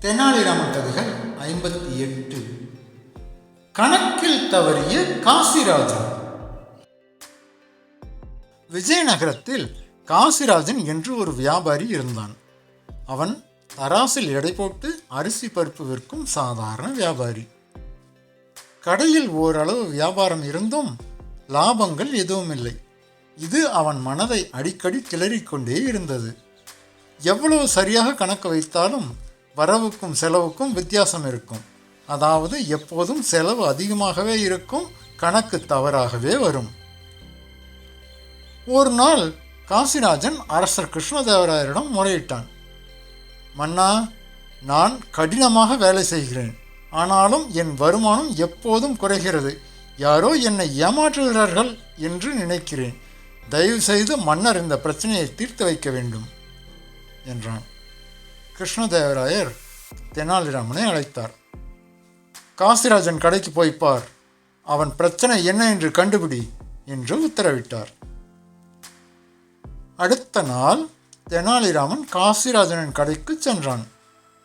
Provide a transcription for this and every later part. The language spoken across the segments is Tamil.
தெனாலிராமன் கதைகள் 58. கணக்கில் தவறிய காசிராஜன். விஜயநகரத்தில் காசிராஜன் என்று ஒரு வியாபாரி இருந்தான். அவன் தராசில் எடை போட்டு அரிசி பருப்பு விற்கும் சாதாரண வியாபாரி. கடையில் ஓரளவு வியாபாரம் இருந்தும் லாபங்கள் எதுவும் இல்லை. இது அவன் மனதை அடிக்கடி கிளறிக்கொண்டே இருந்தது. எவ்வளவு சரியாக கணக்கு வைத்தாலும் வரவுக்கும் செலவுக்கும் வித்தியாசம் இருக்கும். அதாவது எப்போதும் செலவு அதிகமாகவே இருக்கும், கணக்கு தவறாகவே வரும். ஒரு நாள் காசிராஜன் அரசர் கிருஷ்ணதேவராயரிடம் முறையிட்டான். மன்னா, நான் கடினமாக வேலை செய்கிறேன். ஆனாலும் என் வருமானம் எப்போதும் குறைகிறது. யாரோ என்னை ஏமாற்றுகிறார்கள் என்று நினைக்கிறேன். தயவு செய்து மன்னர் இந்த பிரச்சனையை தீர்த்து வைக்க வேண்டும் என்றான். கிருஷ்ணதேவராயர் தெனாலிராமனை அழைத்தார். காசிராஜன் கடைக்கு போய்ப்பார், அவன் பிரச்சனை என்ன என்று கண்டுபிடி என்று உத்தரவிட்டார். அடுத்த நாள் தெனாலிராமன் காசிராஜனின் கடைக்கு சென்றான்.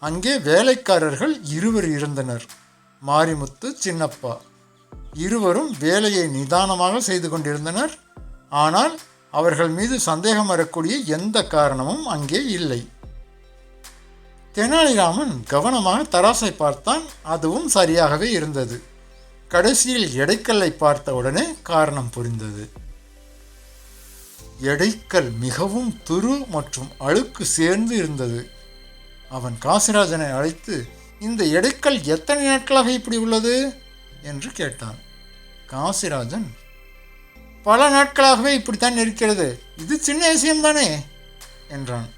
அங்கே வேலைக்காரர்கள் 2 இருந்தனர், மாரிமுத்து, சின்னப்பா. இருவரும் வேலையை நிதானமாக செய்து கொண்டிருந்தனர். ஆனால் அவர்கள் மீது சந்தேகம் வரக்கூடிய எந்த காரணமும் அங்கே இல்லை. தெனாலிராமன் கவனமாக தராசை பார்த்தான். அதுவும் சரியாகவே இருந்தது. கடைசியில் எடைக்கல்லை பார்த்த உடனே காரணம் புரிந்தது. எடைக்கல் மிகவும் துரு மற்றும் அழுக்கு சேர்ந்து இருந்தது. அவன் காசிராஜனை அழைத்து, இந்த எடைக்கல் எத்தனை நாட்களாக இப்படி உள்ளது என்று கேட்டான். காசிராஜன், பல நாட்களாகவே இப்படித்தான் இருக்கிறது, இது சின்ன விஷயம்தானே என்றான்.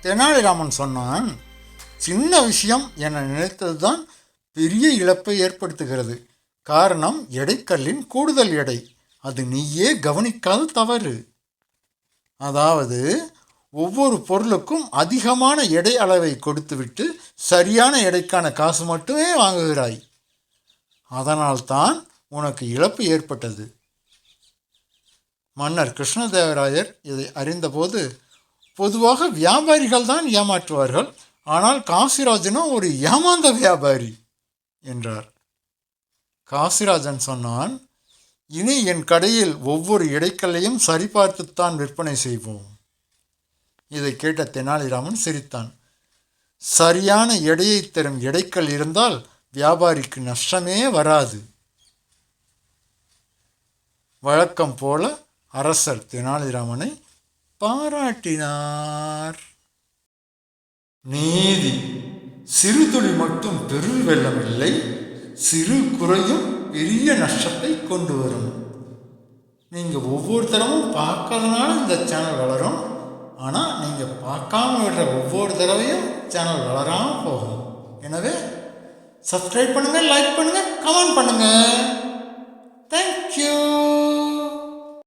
தெனாலிராமன் சொன்னான், சின்ன விஷயம் என நினைத்ததுதான் பெரிய இழப்பை ஏற்படுத்துகிறது. காரணம் எடைக்கல்லின் கூடுதல் எடை. அது நீயே கவனிக்காத தவறு. அதாவது ஒவ்வொரு பொருளுக்கும் அதிகமான எடை அளவை கொடுத்துவிட்டு சரியான எடைக்கான காசு மட்டுமே வாங்குகிறாய். அதனால்தான் உனக்கு இழப்பு ஏற்பட்டது. மன்னர் கிருஷ்ணதேவராயர் இதை அறிந்தபோது, பொதுவாக வியாபாரிகள் தான் ஏமாற்றுவார்கள், ஆனால் காசிராஜனோ ஒரு ஏமாந்த வியாபாரி என்றார். காசிராஜன் சொன்னான், இனி என் கடையில் ஒவ்வொரு இடைக்கல்லையும் சரிபார்த்துத்தான் விற்பனை செய்வோம். இதை கேட்ட தெனாலிராமன் சிரித்தான். சரியான எடையை தரும் இடைக்கல் இருந்தால் வியாபாரிக்கு நஷ்டமே வராது. வழக்கம் போல அரசர் தெனாலிராமனை பாராட்டினார். நீதி. சிறு துளி மட்டும் பெரு வெள்ளம் இல்லை, சிறு குறையும் பெரிய நஷ்டத்தை கொண்டு வரும். நீங்கள் ஒவ்வொரு தடவும் பார்க்காதனால இந்த சேனல் வளரும். ஆனால் நீங்கள் பார்க்காம விடுற ஒவ்வொரு தடவையும் சேனல் வளராமல் போகும். எனவே சப்ஸ்கிரைப் பண்ணுங்கள், லைக் பண்ணுங்கள், கமெண்ட் பண்ணுங்கள். தேங்க்யூ.